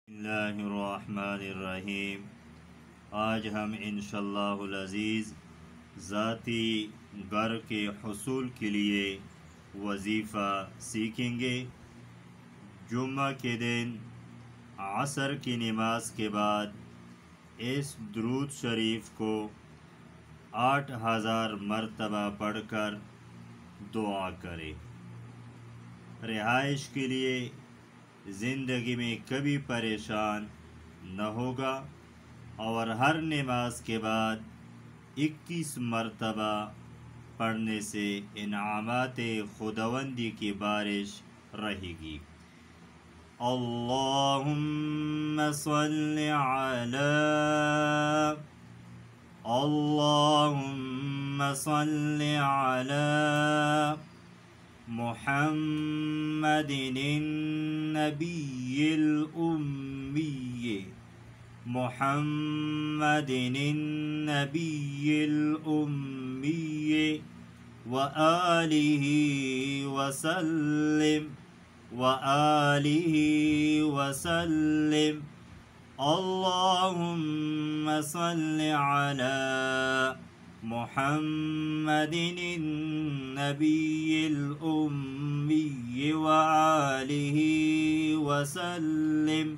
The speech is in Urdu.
بسم اللہ الرحمن الرحیم۔ آج ہم انشاءاللہ العزیز ذاتی گھر کے حصول کے لیے وظیفہ سیکھیں گے۔ جمعہ کے دن عصر کی نماز کے بعد اس درود شریف کو 8000 مرتبہ پڑھ کر دعا کریں۔ رہائش کے لیے زندگی میں کبھی پریشان نہ ہوگا، اور ہر نماز کے بعد 21 مرتبہ پڑھنے سے انعامات خداوندی کی بارش رہے گی۔ اللہم صلی علی اللہم صلی علی محمد النبی الأمی محمد النبی الأمی وآلہ وسلم وسلم۔ اللہم صل علی محمد النبی الأمی وآلہ وسلم۔